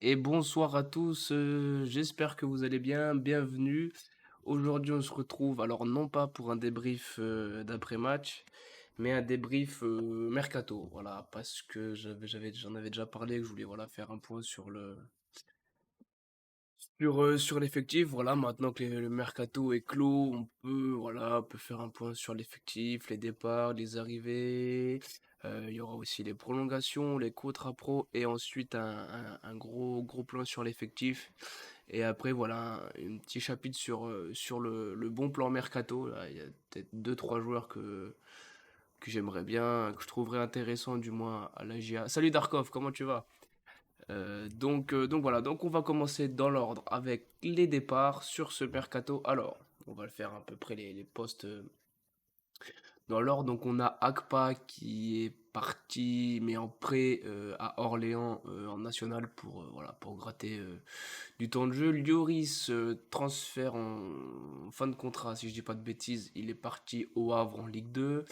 Et bonsoir à tous, j'espère que vous allez bien, bienvenue. Aujourd'hui on se retrouve, alors non pas pour un débrief d'après-match, mais un débrief mercato, voilà, parce que j'en avais déjà parlé, que je voulais voilà, faire un point sur l'effectif, voilà, maintenant que le mercato est clos, on peut faire un point sur l'effectif, les départs, les arrivées. Il y aura aussi les prolongations, les contrats pro, et ensuite un gros, gros plan sur l'effectif. Et après, voilà, un petit chapitre sur le bon plan mercato. Là, il y a peut-être deux, trois joueurs que j'aimerais bien, que je trouverais intéressant du moins à la GIA. Salut Darkov, comment tu vas? Donc voilà, donc on va commencer dans l'ordre avec les départs sur ce mercato. Alors, on va le faire à peu près les postes dans l'ordre. Donc on a Akpa qui est parti, mais en prêt à Orléans en national voilà, pour gratter du temps de jeu. Lloris, transfert en fin de contrat, si je dis pas de bêtises, il est parti au Havre en Ligue 2.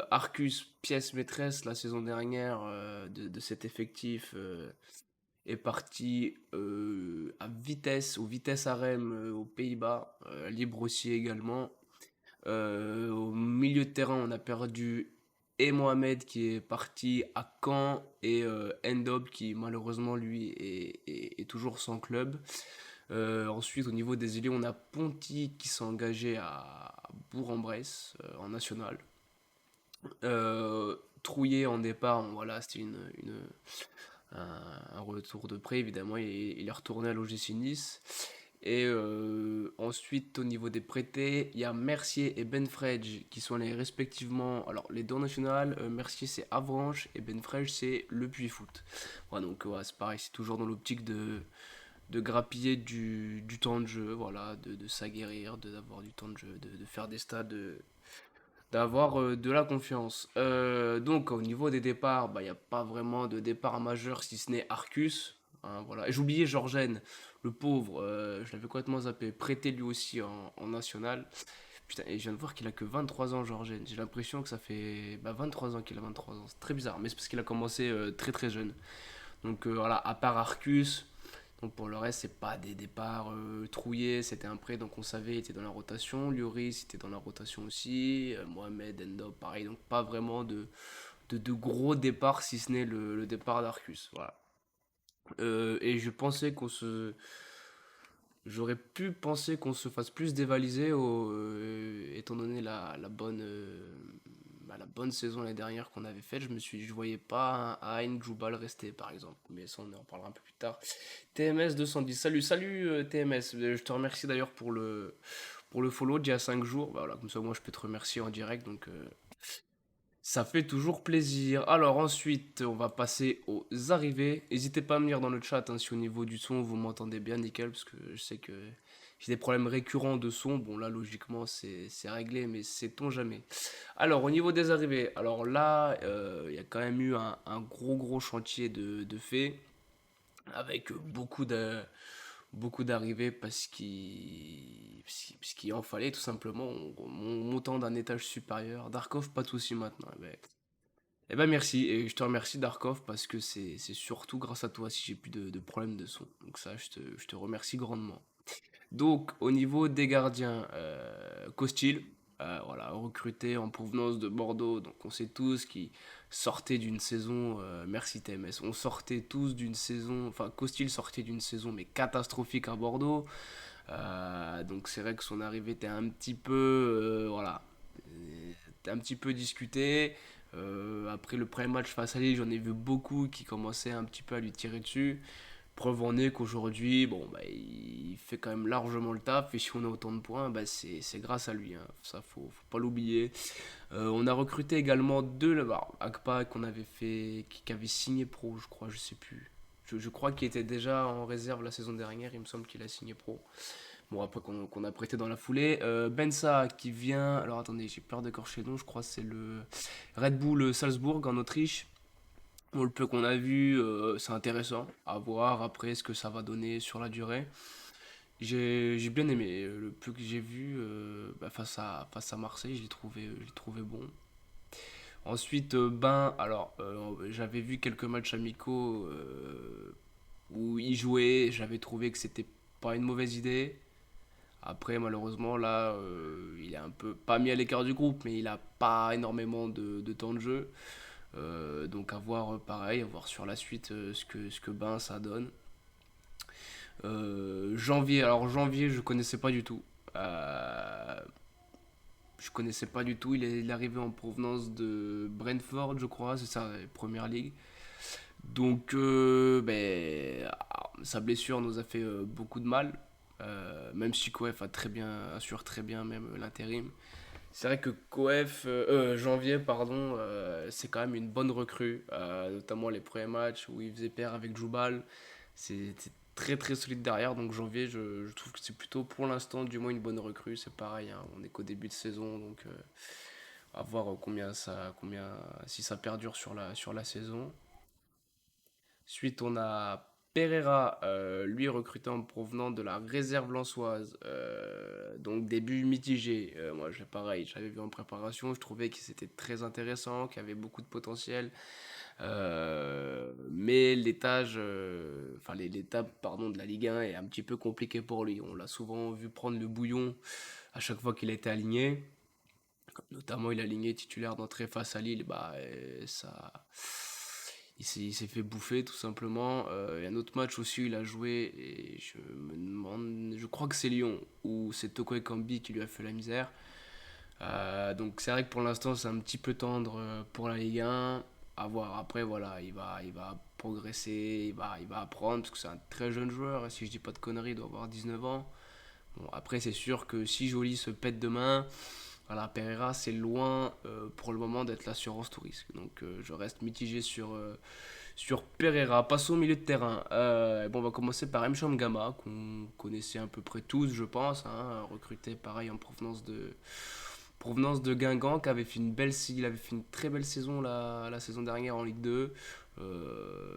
Arcus, pièce maîtresse la saison dernière de cet effectif, est parti au Vitesse Arnhem aux Pays-Bas, libre aussi également. Au milieu de terrain, on a perdu et Mohamed qui est parti à Caen et Endob qui malheureusement lui est toujours sans club. Ensuite, au niveau des ailiers, on a Ponty qui s'est engagé à Bourg-en-Bresse en national. Trouillet en départ, voilà, c'était un retour de prêt, évidemment, il est retourné à l'OGC Nice. Et ensuite, au niveau des prêtés, il y a Mercier et Benfredge qui sont les respectivement. Alors, les deux nationales, Mercier c'est Avranches et Benfredge c'est Le Puy-Foot. Voilà, donc ouais, c'est pareil, c'est toujours dans l'optique de grappiller du temps de jeu, voilà, de s'aguerrir, d'avoir du temps de jeu, de faire des stades, d'avoir de la confiance. Donc au niveau des départs, bah, il n'y a pas vraiment de départ majeur si ce n'est Arcus. Hein, voilà. Et j'oubliais Georgen, le pauvre, je l'avais complètement zappé, prêté lui aussi en national. Putain, et je viens de voir qu'il a que 23 ans, Georgen. J'ai l'impression que ça fait 23 ans qu'il a 23 ans. C'est très bizarre, mais c'est parce qu'il a commencé très très jeune. Donc voilà, à part Arcus, donc pour le reste, c'est pas des départs trouillés, c'était un prêt, donc on savait, il était dans la rotation. Lloris était dans la rotation aussi. Mohamed, Endo, pareil, donc pas vraiment de gros départs, si ce n'est le départ d'Arcus. Voilà. Et je pensais qu'on se. J'aurais pu penser qu'on se fasse plus dévaliser étant donné la bonne saison l'année dernière qu'on avait faite. Je me suis dit, je voyais pas un Hein Djoubal rester par exemple. Mais ça, on en parlera un peu plus tard. TMS 210. Salut, salut TMS. Je te remercie d'ailleurs pour le follow d'il y a 5 jours. Bah, voilà, comme ça, moi, je peux te remercier en direct. Donc, ça fait toujours plaisir. Alors, ensuite, on va passer aux arrivées. N'hésitez pas à me dire dans le chat hein, si au niveau du son, vous m'entendez bien, nickel. Parce que je sais que j'ai des problèmes récurrents de son. Bon, là, logiquement, c'est réglé, mais sait-on jamais. Alors, au niveau des arrivées, alors là, il y a quand même eu un gros, gros chantier de fait avec beaucoup d'arrivées parce qu'il en fallait tout simplement, montant d'un étage supérieur. Darkov, pas de soucis maintenant. Eh ben merci, et je te remercie Darkov parce que c'est surtout grâce à toi si j'ai plus de problèmes de son. Donc ça, je te remercie grandement. Donc, au niveau des gardiens, Costil, voilà, recruté en provenance de Bordeaux. Donc, on sait tous qu'il sortait d'une saison, merci TMS, on sortait tous d'une saison, enfin, Costil sortait d'une saison, mais catastrophique à Bordeaux. Donc, c'est vrai que son arrivée était un petit peu, voilà, était un petit peu discutée. Après le premier match face à Lille, j'en ai vu beaucoup qui commençaient un petit peu à lui tirer dessus. Preuve en est qu'aujourd'hui, bon, il fait quand même largement le taf. Et si on a autant de points, c'est grâce à lui. Hein. Ça, faut pas l'oublier. On a recruté également deux là-bas. Akpa qu'on avait fait, qui avait signé pro, je crois, je sais plus. Je crois qu'il était déjà en réserve la saison dernière. Il me semble qu'il a signé pro. Bon, après qu'on a prêté dans la foulée. Bensa qui vient. Alors attendez, j'ai peur d'écorcher le nom. Je crois que c'est le Red Bull Salzbourg en Autriche. Bon, le peu qu'on a vu, c'est intéressant à voir après ce que ça va donner sur la durée. J'ai bien aimé le peu que j'ai vu face à Marseille, je l'ai trouvé bon. Ensuite, alors j'avais vu quelques matchs amicaux où y jouer, j'avais trouvé que c'était pas une mauvaise idée. Après, malheureusement, là, il est un peu pas mis à l'écart du groupe, mais il a pas énormément de temps de jeu. Donc à voir pareil, à voir sur la suite ce que ben ça donne. Janvier, alors janvier, je connaissais pas du tout. Euh, je connaissais pas du tout. Il est arrivé en provenance de Brentford, je crois, c'est ça, Première Ligue. Donc, sa blessure nous a fait beaucoup de mal. Même si Coef assure très bien même l'intérim. C'est vrai que Janvier, pardon, c'est quand même une bonne recrue, notamment les premiers matchs où il faisait pair avec Joubal. C'est très très solide derrière, donc Janvier, je trouve que c'est plutôt pour l'instant du moins une bonne recrue. C'est pareil, hein, on est qu'au début de saison, donc à voir si ça perdure sur la saison. Ensuite, on a Pereira, lui recruté en provenant de la réserve lensoise. Donc début mitigé. Moi, pareil, j'avais vu en préparation, je trouvais que c'était très intéressant, qu'il y avait beaucoup de potentiel. Mais l'étape pardon, de la Ligue 1 est un petit peu compliquée pour lui. On l'a souvent vu prendre le bouillon à chaque fois qu'il était aligné. Notamment, il a aligné titulaire d'entrée face à Lille. Il s'est fait bouffer tout simplement. Il y a un autre match aussi où il a joué et je me demande, je crois que c'est Lyon où c'est Toko Ekambi qui lui a fait la misère. Donc c'est vrai que pour l'instant c'est un petit peu tendre pour la Ligue 1. À voir après, voilà, il va progresser, il va apprendre parce que c'est un très jeune joueur. Et si je dis pas de conneries, il doit avoir 19 ans. Bon, après c'est sûr que si Joly se pète demain, voilà, Pereira, c'est loin pour le moment d'être l'assurance tout risque. Donc je reste mitigé sur Pereira. Passons au milieu de terrain. Bon, on va commencer par Mcham Gama, qu'on connaissait à peu près tous, je pense, hein, recruté pareil en provenance de Guingamp, qui avait fait il avait fait une très belle saison la saison dernière en Ligue 2.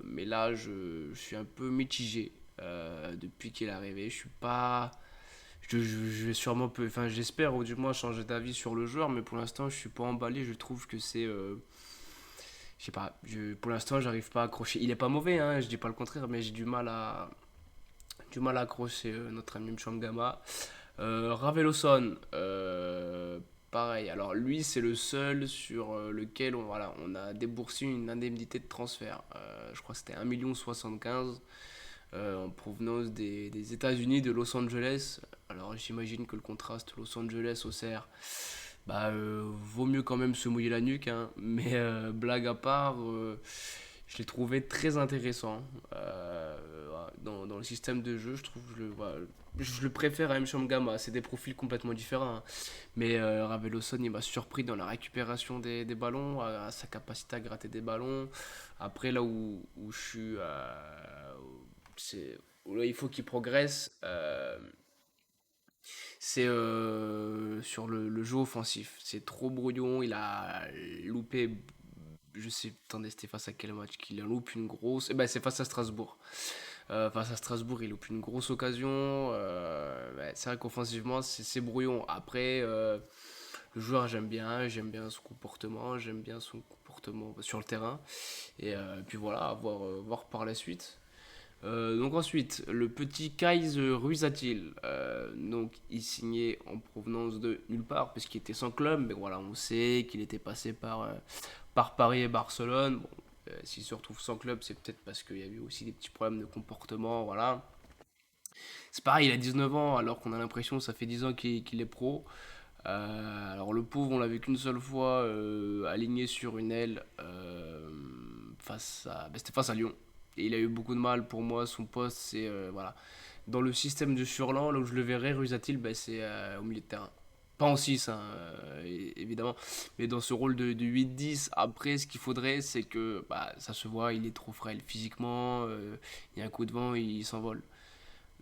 Mais là, je suis un peu mitigé depuis qu'il est arrivé. Je suis pas. Je vais sûrement enfin j'espère ou du moins changer d'avis sur le joueur, mais pour l'instant je suis pas emballé. Je trouve que je sais pas, pour l'instant j'arrive pas à accrocher. Il est pas mauvais, hein, je dis pas le contraire, mais j'ai du mal à accrocher notre ami Mchangama. Raveloson, pareil. Alors lui c'est le seul sur lequel on a déboursé une indemnité de transfert. Je crois que c'était 1,75 million en provenance des États-Unis, de Los Angeles. Alors j'imagine que le contraste Los Angeles-Auxerre, vaut mieux quand même se mouiller la nuque, hein. Mais blague à part, je l'ai trouvé très intéressant. Voilà, dans le système de jeu, je trouve que voilà, je le préfère à M. Gamma. C'est des profils complètement différents, hein. Mais Raveloson, il m'a surpris dans la récupération des ballons, à sa capacité à gratter des ballons. Après, là où je suis, où là, il faut qu'il progresse. C'est sur le jeu offensif. C'est trop brouillon. Il a loupé. Je sais, attendez, c'était face à quel match qu'il a loupé une grosse. Eh ben, c'est face à Strasbourg. Face à Strasbourg, il loupe une grosse occasion. Ouais, c'est vrai qu'offensivement, c'est brouillon. Après, le joueur, j'aime bien son comportement, j'aime bien son comportement sur le terrain. Et puis voilà, voir par la suite. Donc ensuite, le petit Kais Ruizatil, donc il signait en provenance de nulle part, parce qu'il était sans club, mais voilà, on sait qu'il était passé par Paris et Barcelone. Bon, s'il se retrouve sans club, c'est peut-être parce qu'il y a eu aussi des petits problèmes de comportement, voilà. C'est pareil, il a 19 ans, alors qu'on a l'impression que ça fait 10 ans qu'il est pro. Alors le pauvre, on l'a vu qu'une seule fois aligné sur une aile c'était face à Lyon. Et il a eu beaucoup de mal pour moi. Son poste, c'est voilà. Dans le système de Furlan, là où je le verrais, Rusatil, c'est au milieu de terrain. Pas en 6, hein, évidemment, mais dans ce rôle de 8-10. Après, ce qu'il faudrait, c'est que ça se voit, il est trop frêle physiquement. Il y a un coup de vent, il s'envole.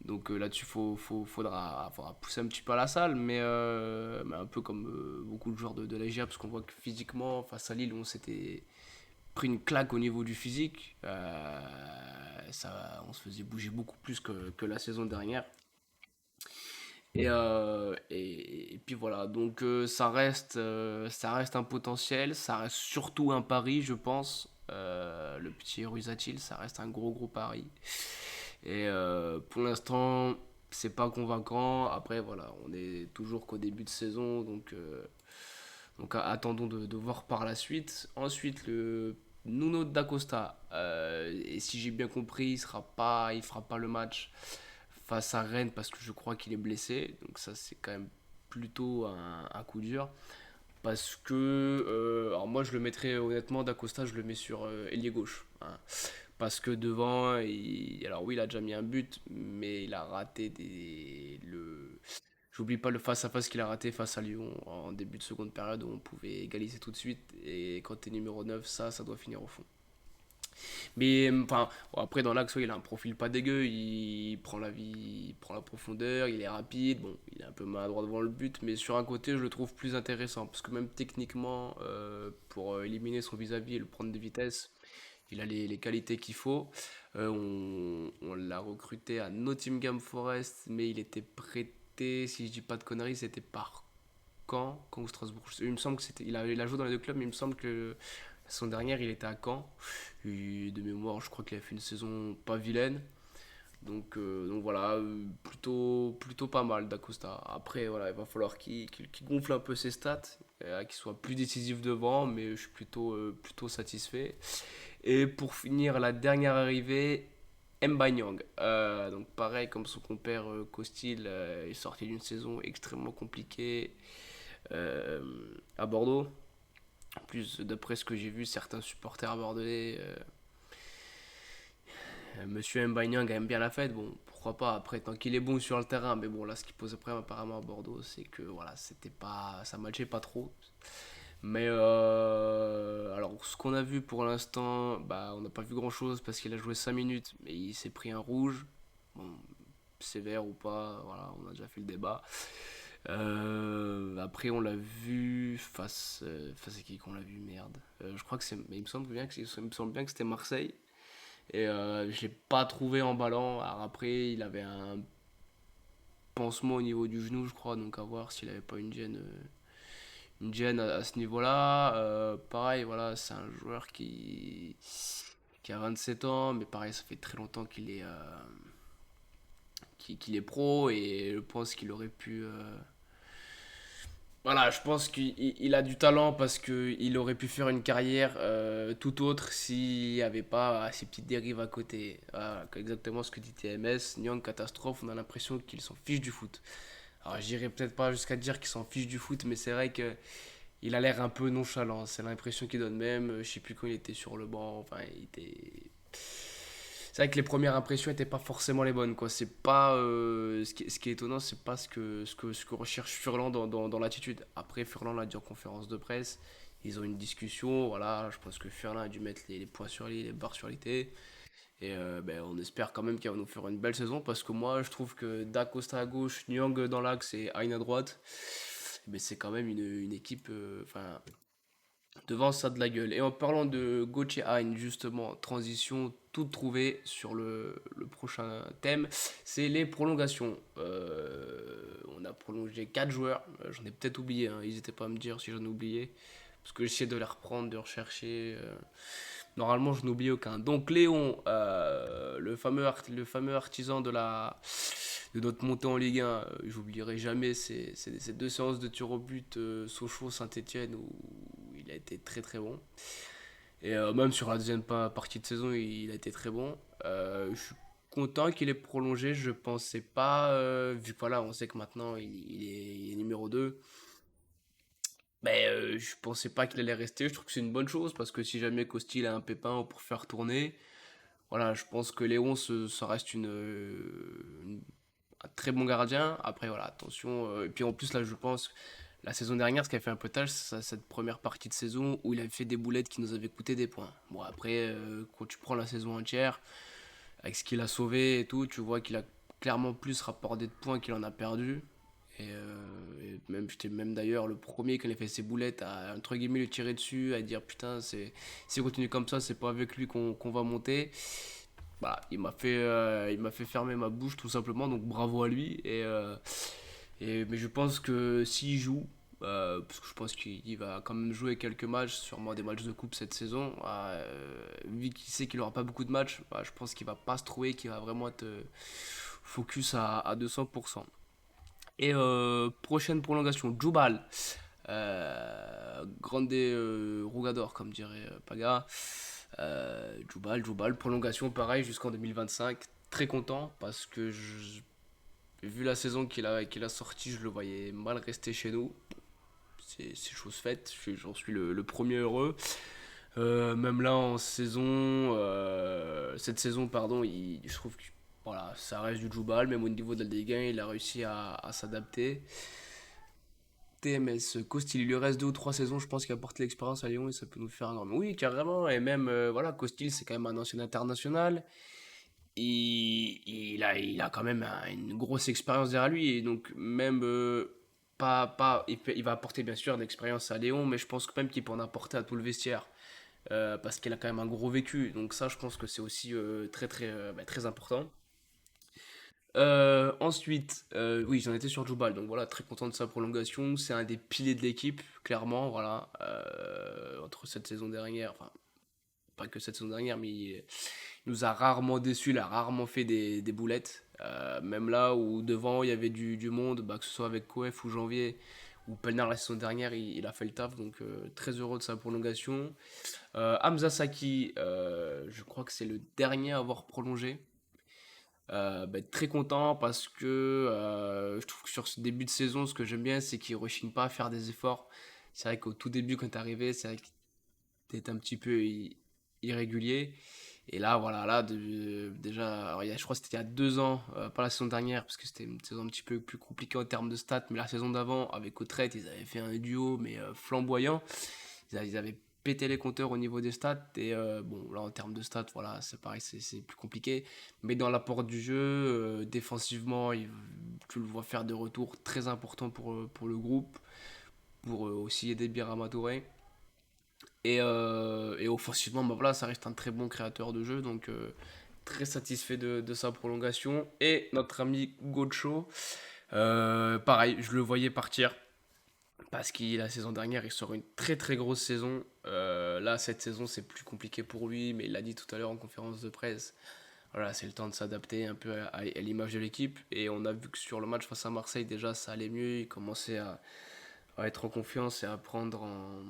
Donc là-dessus, faudra pousser un petit peu à la salle, mais un peu comme beaucoup de joueurs de la GIA, parce qu'on voit que physiquement, face à Lille, on s'était pris une claque au niveau du physique. On se faisait bouger beaucoup plus que la saison dernière. Et puis voilà, donc ça reste un potentiel, ça reste surtout un pari, je pense. Le petit Ruizatil, ça reste un gros gros pari. Et pour l'instant, c'est pas convaincant. Après, voilà, on est toujours qu'au début de saison, donc attendons de voir par la suite. Ensuite, le Nuno d'Acosta. Et si j'ai bien compris, il fera pas le match face à Rennes parce que je crois qu'il est blessé. Donc ça, c'est quand même plutôt un coup dur. Parce que, alors moi je le mettrais honnêtement, d'Acosta, je le mets sur ailier gauche, hein. Parce que devant, alors oui, il a déjà mis un but, mais il a raté J'oublie pas le face-à-face qu'il a raté face à Lyon en début de seconde période où on pouvait égaliser tout de suite. Et quand t'es numéro 9 ça doit finir au fond. Mais enfin, bon, après dans l'axe, ouais, il a un profil pas dégueu, il prend la vie, il prend la profondeur, il est rapide, bon, il est un peu maladroit devant le but, mais sur un côté, je le trouve plus intéressant parce que même techniquement, pour éliminer son vis-à-vis et le prendre de vitesse, il a les qualités qu'il faut. On l'a recruté à Nottingham Forest, mais il était prêté, si je dis pas de conneries, c'était par Caen ou Strasbourg. Il me semble que il a joué dans les deux clubs, mais il me semble que la saison dernière, il était à Caen. Et de mémoire, je crois qu'il a fait une saison pas vilaine. Donc voilà, plutôt pas mal d'Acosta. Après, voilà, il va falloir qu'il gonfle un peu ses stats, qu'il soit plus décisif devant, mais je suis plutôt satisfait. Et pour finir, la dernière arrivée, Mbanyang. Donc pareil, comme son compère Costil, est sorti d'une saison extrêmement compliquée euh, à Bordeaux. En plus, d'après ce que j'ai vu, certains supporters bordelais, Monsieur Mbanyang aime bien la fête. Bon, pourquoi pas, après, tant qu'il est bon sur le terrain. Mais bon, là, ce qui pose problème apparemment à Bordeaux, c'est que voilà, ça matchait pas trop. Mais alors, ce qu'on a vu pour l'instant, bah, on n'a pas vu grand-chose parce qu'il a joué 5 minutes, mais il s'est pris un rouge. Bon, sévère ou pas, voilà, on a déjà fait le débat. Après, on l'a vu face à qui qu'on l'a vu, merde. Je crois que c'est, mais il me semble bien que c'était Marseille. Et je l'ai pas trouvé emballant. Alors après, il avait un pansement au niveau du genou, je crois, donc à voir s'il avait pas une gêne à ce niveau-là. Pareil, voilà, c'est un joueur qui a 27 ans, mais pareil, ça fait très longtemps qu'il est pro et je pense qu'il aurait pu. Voilà, je pense qu'il a du talent parce qu'il aurait pu faire une carrière tout autre s'il n'y avait pas ces petites dérives à côté. Voilà, exactement ce que dit TMS. Nyang, catastrophe, on a l'impression qu'ils s'en fichent du foot. Alors, j'irai peut-être pas jusqu'à dire qu'ils s'en fichent du foot, mais c'est vrai que il a l'air un peu nonchalant. C'est l'impression qu'il donne même. Je sais plus quand il était sur le banc. Enfin, il était. C'est vrai que les premières impressions n'étaient pas forcément les bonnes, quoi. C'est pas ce qui est étonnant, c'est pas ce que recherche Furlan dans l'attitude. Après, Furlan l'a dit en conférence de presse. Ils ont une discussion, voilà. Je pense que Furlan a dû mettre les points sur les barres sur les T. Et ben, on espère quand même qu'il va nous faire une belle saison parce que moi, je trouve que Dacosta à gauche, Nyang dans l'axe et Aine à droite, mais c'est quand même une équipe. Enfin, devant ça de la gueule. Et en parlant de Gauthier Hein, justement, transition toute trouvée sur le prochain thème, c'est les prolongations. On a prolongé 4 joueurs, j'en ai peut-être oublié, hein, n'hésitez pas à me dire si j'en ai oublié, parce que j'essaie de les reprendre, de rechercher. Normalement, je n'oublie aucun. Donc Léon, le fameux artisan de notre montée en Ligue 1, j'oublierai jamais ces deux séances de tir au but Sochaux-Saint-Etienne où il a été très très bon. Et même sur la deuxième partie de saison, il a été très bon. Je suis content qu'il ait prolongé. Je pensais pas, vu que voilà, on sait que maintenant il est numéro 2. Mais je pensais pas qu'il allait rester. Je trouve que c'est une bonne chose parce que si jamais Costil a un pépin pour faire tourner, voilà, je pense que Léon, ça reste un très bon gardien. Après, voilà, attention. Et puis en plus, là, je pense, la saison dernière, ce qui a fait un peu tâche, c'est cette première partie de saison où il avait fait des boulettes qui nous avaient coûté des points. Bon, après, quand tu prends la saison entière, avec ce qu'il a sauvé et tout, tu vois qu'il a clairement plus rapporté de points qu'il en a perdu. Et même, j'étais même d'ailleurs le premier quand il a fait ses boulettes à entre guillemets le tirer dessus, à dire putain, si on continue comme ça, c'est pas avec lui qu'on va monter. Voilà, il m'a fait fermer ma bouche tout simplement, donc bravo à lui. Mais je pense que s'il joue, parce que je pense qu'il va quand même jouer quelques matchs, sûrement des matchs de coupe cette saison. Vu qu'il sait qu'il aura pas beaucoup de matchs, bah, je pense qu'il va pas se trouver, qu'il va vraiment être focus à 200%. Et prochaine prolongation, Jubal. Grande Rougador, comme dirait Paga. Jubal, prolongation pareil jusqu'en 2025. Très content parce que vu la saison qu'il a sorti, je le voyais mal rester chez nous. C'est chose faite, j'en suis le premier heureux. Même là en saison, cette saison, pardon, je trouve que voilà, ça reste du Jubal, même au niveau de la Ligue 1, il a réussi à s'adapter. TMS, Costil, il lui reste 2 ou 3 saisons, je pense qu'il apporte l'expérience à Lyon et ça peut nous faire un grand. Oui, carrément, et même, voilà, Costil, c'est quand même un ancien international. Il a quand même une grosse expérience derrière lui, et donc même, il va apporter bien sûr d'expérience à Léon, mais je pense quand même qu'il peut en apporter à tout le vestiaire, parce qu'il a quand même un gros vécu, donc ça, je pense que c'est aussi très, très, très important. Ensuite, oui, j'en étais sur Jubal, donc voilà, très content de sa prolongation. C'est un des piliers de l'équipe, clairement, voilà. Entre cette saison dernière, enfin, pas que cette saison dernière, mais il nous a rarement déçus, il a rarement fait des boulettes. Même là où devant il y avait du monde, bah, que ce soit avec Coef ou Janvier ou Pelnar la saison dernière, il a fait le taf, donc très heureux de sa prolongation. Hamza Saki, je crois que c'est le dernier à avoir prolongé. Très content parce que je trouve que sur ce début de saison, ce que j'aime bien, c'est qu'il ne rechigne pas à faire des efforts. C'est vrai qu'au tout début, quand tu arrivé, c'est vrai que tu étais un petit peu irrégulier. Et là, voilà, là, déjà, alors, je crois que c'était il y a 2 ans, pas la saison dernière, parce que c'était une saison un petit peu plus compliquée en termes de stats, mais la saison d'avant, avec Autrette, ils avaient fait un duo, mais flamboyant. Ils avaient pété les compteurs au niveau des stats. Et bon, là, en termes de stats, voilà, c'est pareil, c'est plus compliqué. Mais dans l'apport du jeu, défensivement, tu le vois faire des retours très importants pour le groupe, pour aussi aider Birama Touré. Et offensivement, bah voilà, ça reste un très bon créateur de jeu. Donc, très satisfait de sa prolongation. Et notre ami Gocho, pareil, je le voyais partir. Parce que la saison dernière, il sort une très très grosse saison. Là, cette saison, c'est plus compliqué pour lui, mais il l'a dit tout à l'heure en conférence de presse. Voilà, c'est le temps de s'adapter un peu à l'image de l'équipe. Et on a vu que sur le match face à Marseille, déjà, ça allait mieux. Il commençait à être en confiance et à prendre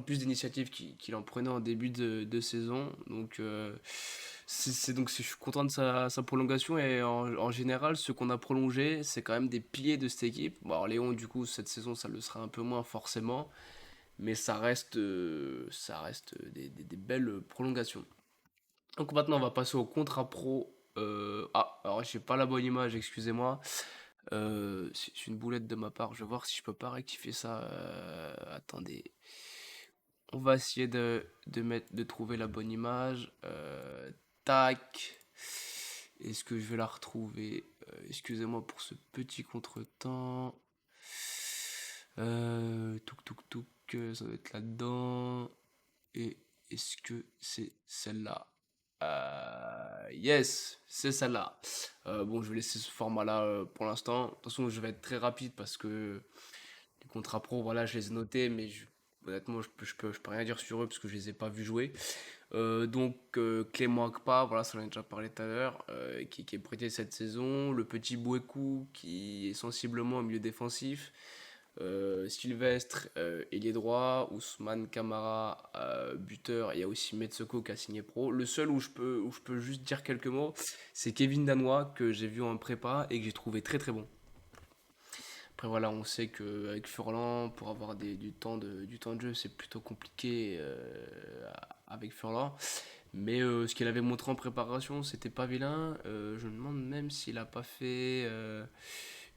plus d'initiatives qu'il en prenait en début de saison. Donc, je suis content de sa prolongation. Et en général, ceux qu'on a prolongés, c'est quand même des piliers de cette équipe. Bon, alors Léon, du coup, cette saison, ça le sera un peu moins forcément. Mais ça reste des belles prolongations. Donc maintenant, on va passer au contrat pro. Alors j'ai pas la bonne image, excusez-moi. C'est une boulette de ma part. Je vais voir si je peux pas rectifier ça. Attendez. On va essayer de trouver la bonne image. Tac. Est-ce que je vais la retrouver? Excusez-moi pour ce petit contretemps. Touk touk touk. Ça doit être là-dedans. Et est-ce que c'est celle-là? Yes, c'est celle-là. Bon, je vais laisser ce format-là pour l'instant. De toute façon, je vais être très rapide parce que les contrats pro, voilà, je les ai notés, mais honnêtement, je peux rien dire sur eux parce que je les ai pas vus jouer. Donc, Clément Akpa, voilà, ça j'en ai déjà parlé tout à l'heure, qui est prêté cette saison. Le petit Bouekou, qui est sensiblement au milieu défensif. Sylvestre, ailier droit, Ousmane Camara, buteur, et il y a aussi Metsoko qui a signé pro. Le seul où je peux juste dire quelques mots, c'est Kevin Danois que j'ai vu en prépa et que j'ai trouvé très très bon. Après voilà, on sait qu'avec Furlan, pour avoir du temps de jeu, c'est plutôt compliqué avec Furlan. Mais ce qu'il avait montré en préparation, c'était pas vilain. Je me demande même s'il a pas fait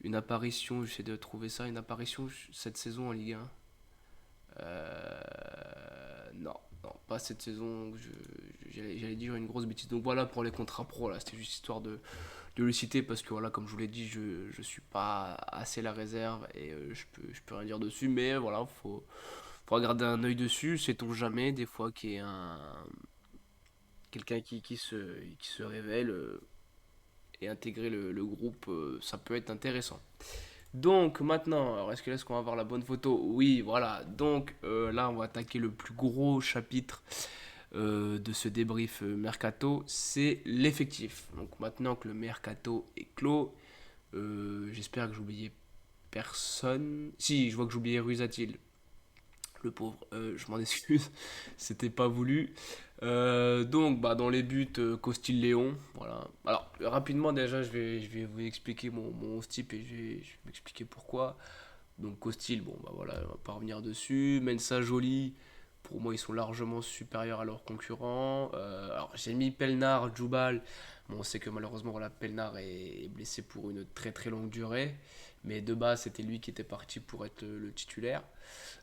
une apparition, j'essaie de trouver ça, une apparition cette saison en Ligue 1. Non, non, pas cette saison. J'allais dire une grosse bêtise. Donc voilà pour les contrats pro, là, c'était juste histoire de le citer parce que voilà, comme je vous l'ai dit, je suis pas assez la réserve et je peux rien dire dessus. Mais voilà, faut garder un œil dessus. Sait-on jamais, des fois qu'il y ait quelqu'un qui se révèle et intégrer le groupe, ça peut être intéressant. Donc maintenant, alors est-ce qu'on va avoir la bonne photo? Oui, voilà. Donc là, on va attaquer le plus gros chapitre de ce débrief mercato, c'est l'effectif. Donc maintenant que le mercato est clos, j'espère que j'oubliais personne. Si, je vois que j'oubliais Rusatil, le pauvre. Je m'en excuse, c'était pas voulu. Donc, bah, dans les buts, Costil Léon. Voilà. Alors, rapidement, déjà, je vais vous expliquer mon type et je vais m'expliquer pourquoi. Donc, Costil, bon, bah voilà, on va pas revenir dessus. Mensa Jolie, pour moi, ils sont largement supérieurs à leurs concurrents. Alors, j'ai mis Pelnard, Djoubal. Bon, on sait que malheureusement, voilà, Pelnard est blessé pour une très très longue durée. Mais de base, c'était lui qui était parti pour être le titulaire.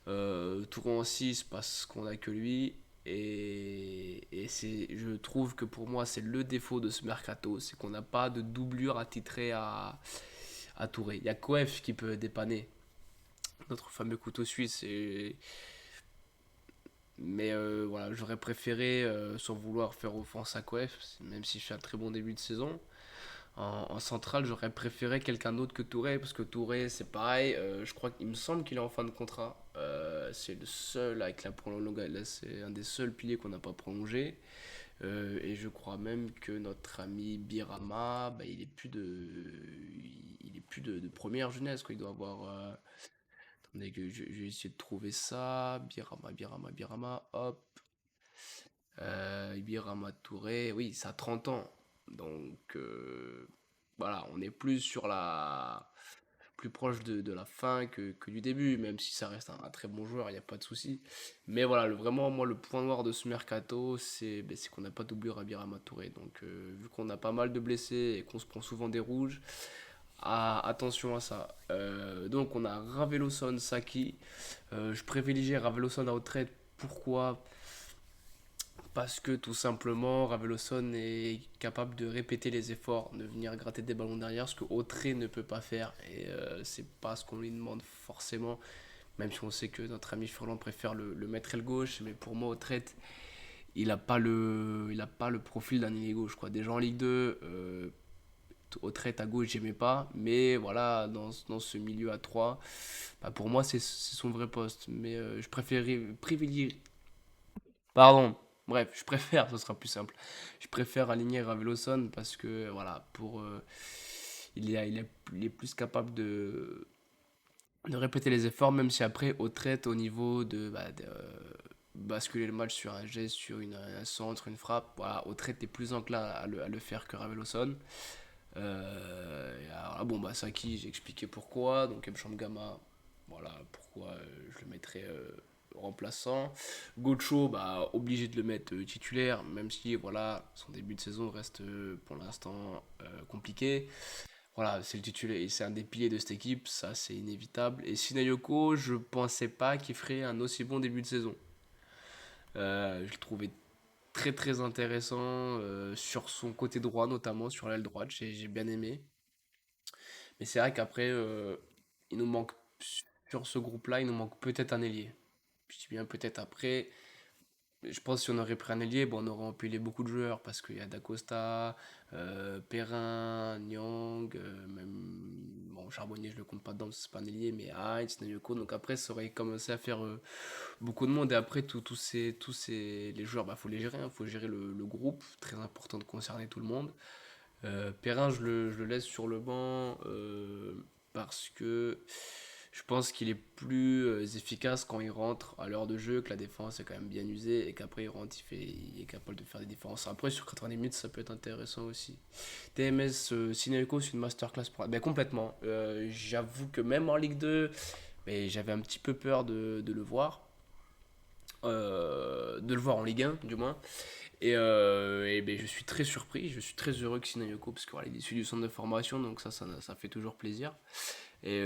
Touron en 6 parce qu'on a que lui. Et je trouve que pour moi, c'est le défaut de ce mercato, c'est qu'on n'a pas de doublure attitrée à Touré. Il y a Koef qui peut dépanner, notre fameux couteau suisse. Mais voilà, j'aurais préféré, sans vouloir faire offense à Koef, même si je fais un très bon début de saison, en centrale, j'aurais préféré quelqu'un d'autre que Touré, parce que Touré, c'est pareil. Je crois qu'il me semble qu'il est en fin de contrat. C'est le seul avec la prolongation. Là, c'est un des seuls piliers qu'on n'a pas prolongé. Et je crois même que notre ami Birama, bah, il est plus de première jeunesse, quoi. Il doit avoir. Attendez, que je vais essayer de trouver ça. Birama, Birama, Birama. Hop. Birama Touré. Oui, ça a 30 ans. Donc, voilà, on est plus sur la plus proche de la fin que du début, même si ça reste un très bon joueur, il n'y a pas de souci. Mais voilà, vraiment, moi, le point noir de ce mercato, c'est qu'on n'a pas doublé Rabirama Touré. Donc, vu qu'on a pas mal de blessés et qu'on se prend souvent des rouges, attention à ça. Donc, on a Raveloson, Saki. Je privilégie Raveloson à retraite. Pourquoi? Parce que tout simplement, Raveloson est capable de répéter les efforts, de venir gratter des ballons derrière, ce que Autré ne peut pas faire. Et c'est pas ce qu'on lui demande forcément, même si on sait que notre ami Furlan préfère le mettre aile gauche. Mais pour moi, Autré, il a pas le profil d'un ailier gauche, quoi. Déjà en Ligue 2, Autré à gauche, j'aimais pas. Mais voilà, dans ce milieu à 3, bah, pour moi, c'est son vrai poste. Mais je préférais privilégier. Pardon. Bref, je préfère, ce sera plus simple. Je préfère aligner Raveloson parce que voilà, il est plus capable de répéter les efforts, même si après, au trait, au niveau de basculer le match sur un geste, sur un centre, une frappe, voilà, au trait, t'es plus enclin à le faire que Raveloson. Et alors là, bon, bah, Saki, j'ai expliqué pourquoi. Donc, Mcham Gama, voilà pourquoi je le mettrais remplaçant. Gocho, bah, obligé de le mettre titulaire, même si voilà, son début de saison reste pour l'instant compliqué. Voilà, c'est le titulaire, c'est un des piliers de cette équipe, ça c'est inévitable. Et Sinayoko, je pensais pas qu'il ferait un aussi bon début de saison. Je le trouvais très très intéressant sur son côté droit, notamment sur l'aile droite, j'ai bien aimé. Mais c'est vrai qu'après, il nous manque, sur ce groupe-là, il nous manque peut-être un ailier. Je dis bien peut-être après. Je pense que si on aurait pris un ailier, bon, on aurait empilé beaucoup de joueurs parce qu'il y a Dacosta, Perrin, Nyang, même. Bon, Charbonnier, je le compte pas dedans, parce que c'est pas un ailier, mais Heinz, Nayoko. Donc après, ça aurait commencé à faire beaucoup de monde. Et après, les joueurs, bah, faut les gérer, faut gérer le groupe. Très important de concerner tout le monde. Perrin, je le laisse sur le banc parce que je pense qu'il est plus efficace quand il rentre à l'heure de jeu, que la défense est quand même bien usée et qu'après il rentre, il est capable de faire des différences. Après, sur 90 minutes, ça peut être intéressant aussi. TMS Sinelco, c'est une masterclass pour. Ben, complètement. J'avoue que même en Ligue 2, mais j'avais un petit peu peur de le voir. De le voir en Ligue 1, du moins. Et ben, je suis très surpris, je suis très heureux que Sinayoko, parce qu'il voilà, est issu du centre de formation, donc ça fait toujours plaisir. Et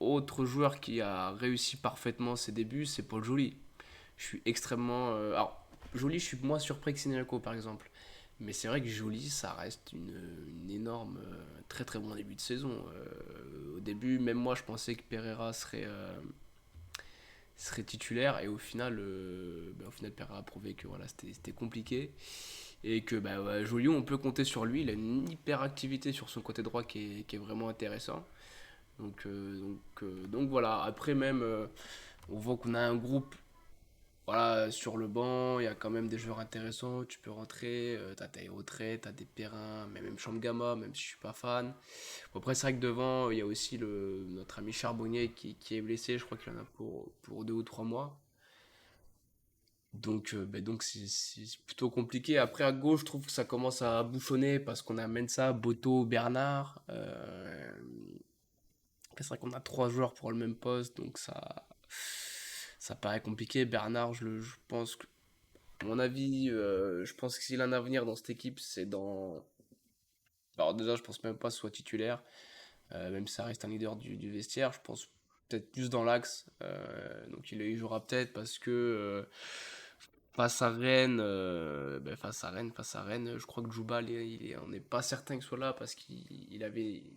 autre joueur qui a réussi parfaitement ses débuts, c'est Paul Joly. Je suis extrêmement. Alors, Joly, je suis moins surpris que Sinayoko, par exemple. Mais c'est vrai que Joly, ça reste une énorme, très très bon début de saison. Au début, même moi, je pensais que Pereira serait titulaire et au final Pereira a prouvé que voilà, c'était compliqué et que bah, ouais, Joliot on peut compter sur lui, il a une hyperactivité sur son côté droit qui est vraiment intéressant. Donc voilà, après même, on voit qu'on a un groupe, voilà, sur le banc, il y a quand même des joueurs intéressants, tu peux rentrer, t'as Taïro Trey, t'as des Perrin, mais même Gamma, même si je suis pas fan. Bon, après, c'est vrai que devant, il y a aussi notre ami Charbonnier qui est blessé, je crois qu'il en a pour 2 ou 3 mois. Donc c'est plutôt compliqué. Après, à gauche, je trouve que ça commence à bouchonner parce qu'on a Mensa, Boto, Bernard. C'est vrai qu'on a 3 joueurs pour le même poste, donc ça paraît compliqué. Bernard, je pense que, à mon avis, je pense que s'il a un avenir dans cette équipe, c'est dans. Alors, déjà, je pense même pas soit titulaire, même si ça reste un leader du vestiaire. Je pense peut-être plus dans l'axe. Donc, il jouera peut-être parce que. Face à Rennes, face à Rennes, je crois que Djoubal, on n'est pas certain qu'il soit là parce il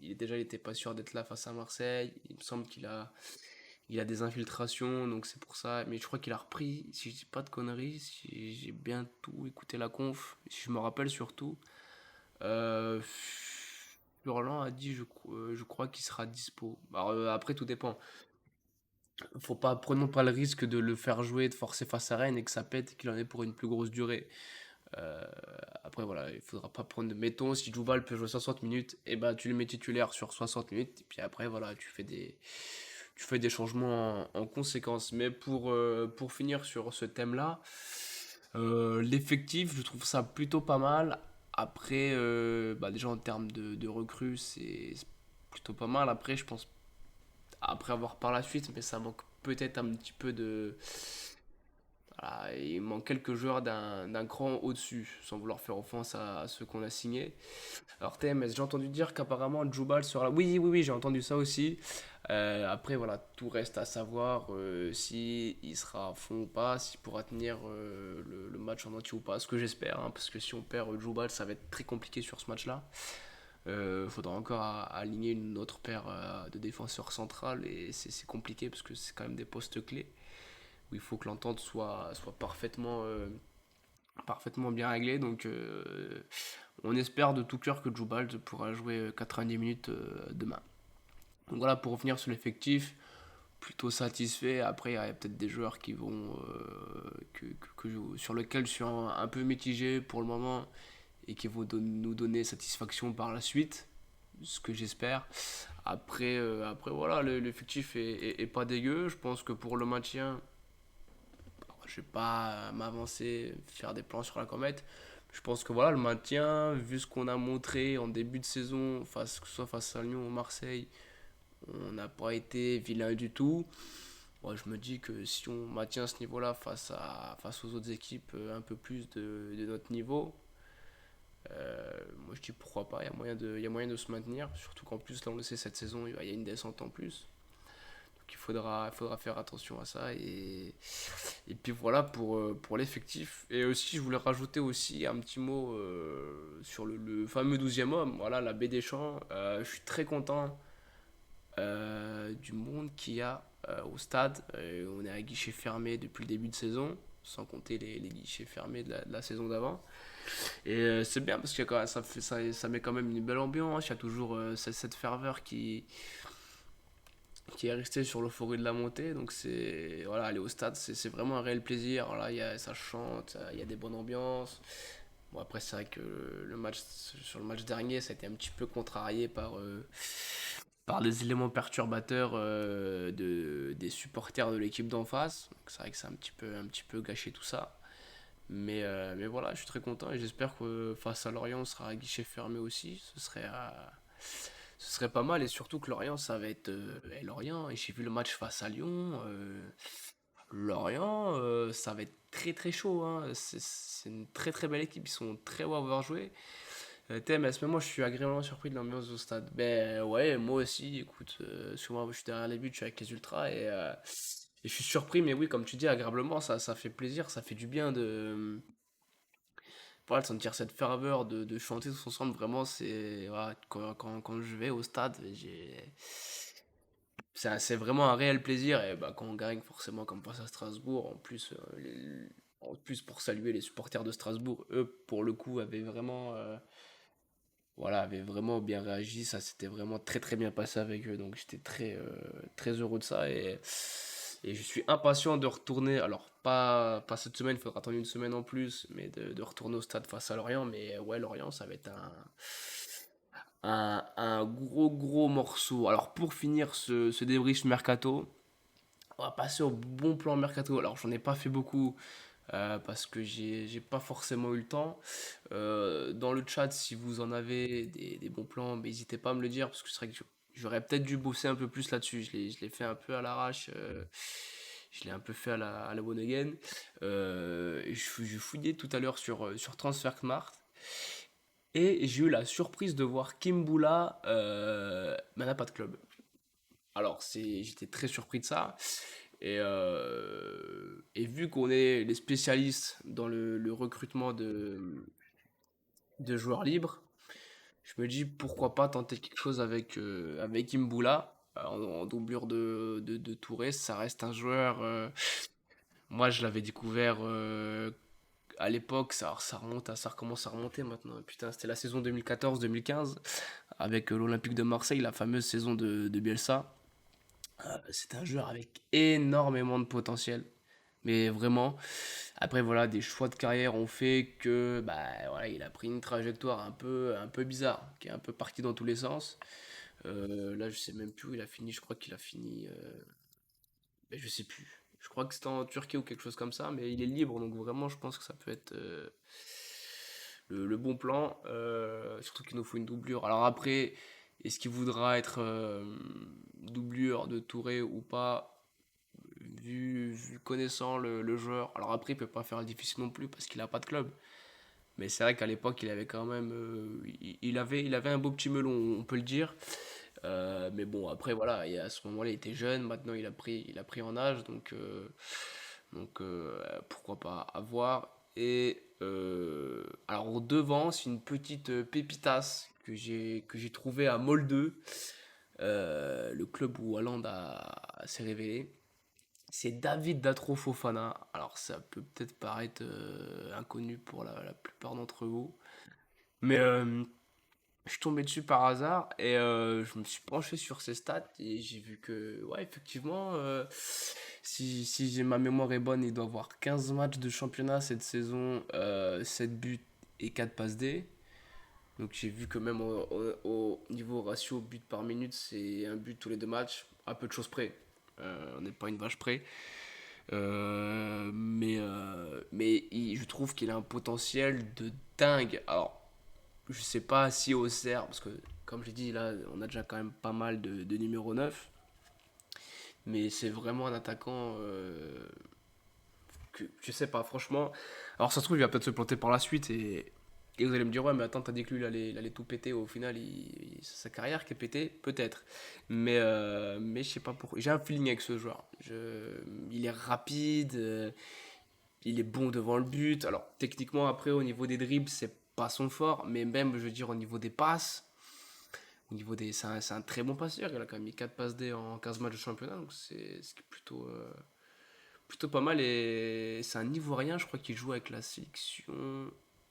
était pas sûr d'être là face à Marseille. Il me semble il a des infiltrations, donc c'est pour ça. Mais je crois qu'il a repris, si je dis pas de conneries, si j'ai bien tout écouté la conf, si je me rappelle surtout. Euh, Furlan a dit, je crois qu'il sera dispo. Alors, après, tout dépend. Prenons pas le risque de le faire jouer, de forcer face à Rennes et que ça pète et qu'il en ait pour une plus grosse durée. Euh, Après, voilà, il faudra pas prendre. Mettons, si Djoubal peut jouer 60 minutes, et ben tu le mets titulaire sur 60 minutes, et puis après, voilà, tu fais des changements en conséquence. Mais pour finir sur ce thème-là, l'effectif, je trouve ça plutôt pas mal. Après, déjà en termes de recrues, c'est plutôt pas mal. Après, je pense, après avoir par la suite, mais ça manque peut-être un petit peu de. Voilà, il manque quelques joueurs d'un cran au-dessus, sans vouloir faire offense à ceux qu'on a signés. Alors TMS, j'ai entendu dire qu'apparemment Djoubal sera là. Oui, oui, oui, j'ai entendu ça aussi. Après, voilà, tout reste à savoir si il sera à fond ou pas, s'il pourra tenir le match en entier ou pas. Ce que j'espère, hein, parce que si on perd Djoubal, ça va être très compliqué sur ce match-là. Faudra encore aligner une autre paire de défenseurs centrales et c'est compliqué parce que c'est quand même des postes clés où il faut que l'entente soit parfaitement bien réglée. Donc on espère de tout cœur que Jubal pourra jouer 90 minutes demain. Donc voilà, pour revenir sur l'effectif, plutôt satisfait. Après, il y a peut-être des joueurs qui vont sur lesquels je suis un peu mitigé pour le moment et qui vont nous donner satisfaction par la suite, ce que j'espère. Après voilà, l'effectif est pas dégueu. Je pense que pour le maintien, je vais pas m'avancer, faire des plans sur la comète. Je pense que voilà, le maintien, vu ce qu'on a montré en début de saison, que ce soit face à Lyon ou Marseille, on n'a pas été vilain du tout. Moi, je me dis que si on maintient ce niveau-là face aux autres équipes un peu plus de notre niveau, moi je dis pourquoi pas, il y a moyen de se maintenir. Surtout qu'en plus, là on le sait, cette saison, il y a une descente en plus. Donc il faudra faire attention à ça. Et puis voilà pour l'effectif. Et aussi, je voulais rajouter aussi un petit mot sur le fameux 12e homme, voilà, la baie des Champs. Je suis très content du monde qu'il y a au stade. On est à guichet fermé depuis le début de saison, sans compter les guichets fermés de la saison d'avant. Et c'est bien parce que ça met quand même une belle ambiance. Il y a toujours cette ferveur qui est resté sur l'euphorie de la montée. Donc voilà, aller au stade, c'est vraiment un réel plaisir. Voilà, ça chante, il y a des bonnes ambiances. Bon, après, c'est vrai que sur le match dernier, ça a été un petit peu contrarié par des éléments perturbateurs des supporters de l'équipe d'en face. Donc c'est vrai que c'est un petit peu gâché tout ça. Mais voilà, je suis très content et j'espère que face à Lorient, on sera à guichet fermé aussi. Ce serait pas mal et surtout que Lorient, ça va être Lorient. Et j'ai vu le match face à Lyon. Lorient, ça va être très très chaud, hein. C'est une très très belle équipe. Ils sont très beaux à avoir joué. TMS, mais moi je suis agréablement surpris de l'ambiance au stade. Ben ouais, moi aussi. Écoute, souvent je suis derrière les buts, je suis avec les ultras et je suis surpris. Mais oui, comme tu dis, agréablement, ça fait plaisir, ça fait du bien voilà, de sentir cette ferveur, de chanter tous ensemble. Vraiment, voilà, quand je vais au stade, c'est vraiment un réel plaisir. Et bah, quand on gagne, forcément, comme face à Strasbourg, en plus pour saluer les supporters de Strasbourg, eux, pour le coup, avaient vraiment voilà, avaient vraiment bien réagi. Ça s'était vraiment très très bien passé avec eux. Donc j'étais très heureux de ça. Et je suis impatient de retourner. Alors, pas cette semaine, il faudra attendre une semaine en plus, mais de retourner au stade face à Lorient. Mais ouais, Lorient, ça va être un gros gros morceau. Alors, pour finir ce débrief mercato, on va passer au bon plan mercato. Alors, j'en ai pas fait beaucoup parce que j'ai pas forcément eu le temps. Dans le chat, si vous en avez des bons plans, n'hésitez pas à me le dire parce que c'est vrai que j'aurais peut-être dû bosser un peu plus là-dessus. Je l'ai fait un peu à l'arrache. Je l'ai un peu fait à la one again. Je fouillais tout à l'heure sur Transfermarkt et j'ai eu la surprise de voir Kimbula n'a pas de club. Alors, j'étais très surpris de ça. Et vu qu'on est les spécialistes dans le recrutement de joueurs libres, je me dis pourquoi pas tenter quelque chose avec Imbula en doublure de Touré. Ça reste un joueur. Moi, je l'avais découvert à l'époque. Ça remonte ça recommence à remonter maintenant. Putain, c'était la saison 2014-2015 avec l'Olympique de Marseille, la fameuse saison de Bielsa. C'est un joueur avec énormément de potentiel. Mais vraiment, après voilà, des choix de carrière ont fait que bah voilà, il a pris une trajectoire un peu bizarre, qui est un peu partie dans tous les sens. Là, je sais même plus où il a fini. Je crois qu'il a fini, mais je sais plus. Je crois que c'était en Turquie ou quelque chose comme ça, mais il est libre, donc vraiment, je pense que ça peut être le bon plan. Surtout qu'il nous faut une doublure. Alors après, est-ce qu'il voudra être doublure de Touré ou pas? Vu connaissant le joueur. Alors après, il peut pas faire le difficile non plus parce qu'il a pas de club. Mais c'est vrai qu'à l'époque, il avait quand même, il avait un beau petit melon, on peut le dire. Mais bon, après voilà, et à ce moment-là, il était jeune. Maintenant, il a pris en âge, donc pourquoi pas avoir. Et alors au devant, c'est une petite pépitas que j'ai trouvé à Molde, le club où Haaland s'est révélé. C'est David Datro Fofana. Alors ça peut peut-être paraître inconnu pour la plupart d'entre vous. Mais je suis tombé dessus par hasard et je me suis penché sur ses stats et j'ai vu que, ouais, effectivement, si ma mémoire est bonne, il doit avoir 15 matchs de championnat cette saison, 7 buts et 4 passes D. Donc j'ai vu que même au niveau ratio but par minute, c'est un but tous les deux matchs, à peu de choses près. On n'est pas une vache près. Mais je trouve qu'il a un potentiel de dingue. Alors, je sais pas si au CR, parce que comme je l'ai dit, là, on a déjà quand même pas mal de numéro 9. Mais c'est vraiment un attaquant que je sais pas, franchement. Alors, ça se trouve, il va peut-être se planter par la suite et vous allez me dire, ouais, mais attends, t'as dit que lui, il allait tout péter. Au final, c'est sa carrière qui est pétée, peut-être. Mais je sais pas pourquoi. J'ai un feeling avec ce joueur. Il est rapide. Il est bon devant le but. Alors, techniquement, après, au niveau des dribbles, c'est pas son fort. Mais même, je veux dire, au niveau des passes, c'est un très bon passeur. Il a quand même mis 4 passes D en 15 matchs de championnat. Donc, c'est ce qui est plutôt pas mal. Et c'est un Ivoirien, je crois qu'il joue avec la sélection.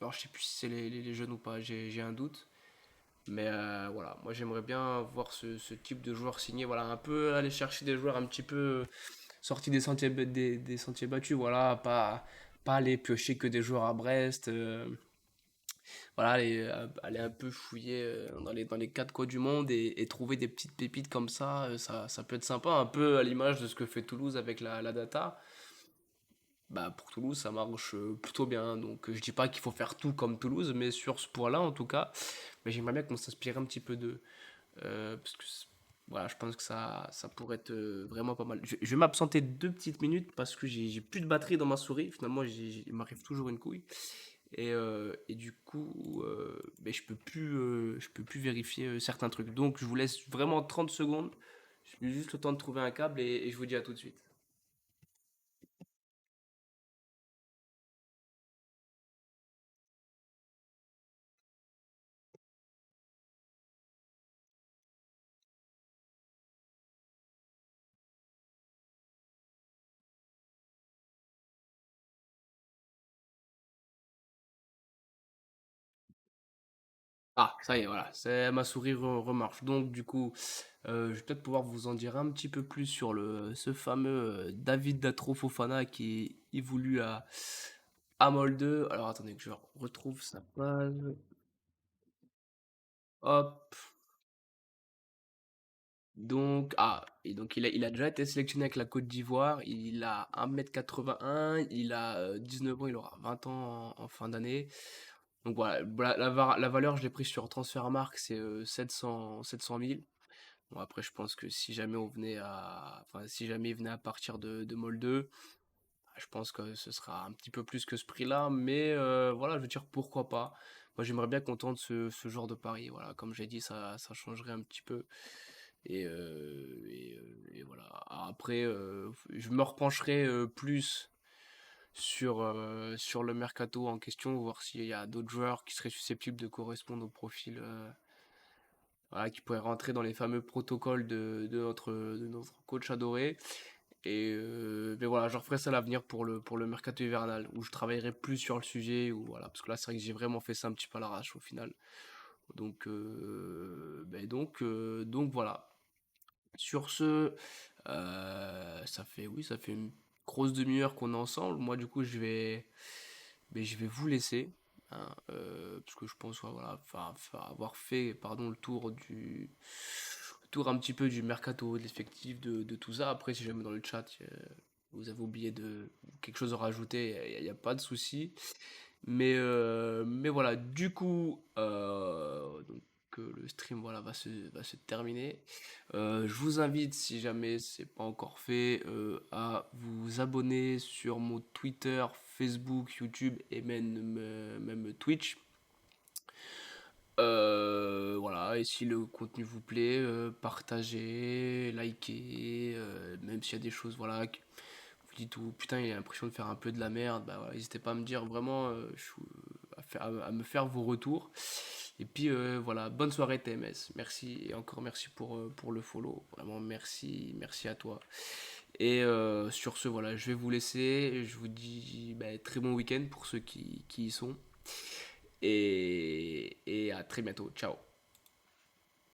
Alors, je sais plus si c'est les jeunes ou pas. J'ai un doute. Mais voilà, moi j'aimerais bien voir ce type de joueur signé. Voilà, un peu aller chercher des joueurs un petit peu sortis des sentiers battus. Voilà, pas aller piocher que des joueurs à Brest. Voilà, aller un peu fouiller dans les quatre coins du monde et trouver des petites pépites comme ça peut être sympa. Un peu à l'image de ce que fait Toulouse avec la data. Bah, pour Toulouse, ça marche plutôt bien. Donc, je dis pas qu'il faut faire tout comme Toulouse, mais sur ce point-là, en tout cas, mais j'aimerais bien qu'on s'inspire un petit peu d'eux. Parce que voilà, je pense que ça pourrait être vraiment pas mal. Je vais m'absenter 2 petites minutes parce que j'ai plus de batterie dans ma souris. Finalement, il m'arrive toujours une couille. Et du coup, ben, je peux plus vérifier certains trucs. Donc, je vous laisse vraiment 30 secondes. J'ai juste le temps de trouver un câble et je vous dis à tout de suite. Ah, ça y est, voilà, c'est ma souris remarche. Donc, du coup, je vais peut-être pouvoir vous en dire un petit peu plus sur ce fameux David Datro Fofana qui est évolue à Molde. Alors, attendez que je retrouve sa page. Hop. Donc, et donc il a déjà été sélectionné avec la Côte d'Ivoire. Il a 1,81 m, il a 19 ans, il aura 20 ans en fin d'année. Donc voilà, la valeur, je l'ai pris sur Transfermarkt, c'est 700 000. Bon, après, je pense que si jamais enfin, si jamais il venait à partir de Molde, je pense que ce sera un petit peu plus que ce prix-là. Mais voilà, je veux dire, pourquoi pas. Moi, j'aimerais bien qu'on tente ce genre de pari. Voilà, comme j'ai dit, ça changerait un petit peu. Et voilà. Après, je me repencherai plus sur le mercato en question, voir s'il y a d'autres joueurs qui seraient susceptibles de correspondre au profil, voilà, qui pourraient rentrer dans les fameux protocoles de notre coach adoré. Mais voilà, je referai ça à l'avenir pour le mercato hivernal, où je travaillerai plus sur le sujet, ou voilà, parce que là, c'est vrai que j'ai vraiment fait ça un petit peu à l'arrache au final. Donc voilà. Sur ce, ça fait une grosse demi-heure qu'on est ensemble. Moi, du coup, je vais vous laisser, hein, parce que je pense, ouais, voilà, enfin, avoir fait, pardon, le tour un petit peu du mercato, de l'effectif, de tout ça. Après, si jamais dans le chat, vous avez oublié de quelque chose à rajouter, il n'y a pas de souci. Mais voilà, du coup, donc, le stream, voilà, va se terminer. Je vous invite, si jamais c'est pas encore fait, à vous abonner sur mon Twitter, Facebook, YouTube et même Twitch. Voilà, et si le contenu vous plaît, partagez, likez, même s'il y a des choses, voilà, que vous dites, ou putain, il a l'impression de faire un peu de la merde, bah voilà, n'hésitez pas à me dire vraiment, à me faire vos retours. Et puis voilà, bonne soirée TMS, merci, et encore merci pour le follow, vraiment merci, merci à toi. Et sur ce, voilà, je vais vous laisser, je vous dis bah, très bon week-end pour ceux qui y sont, et à très bientôt, ciao.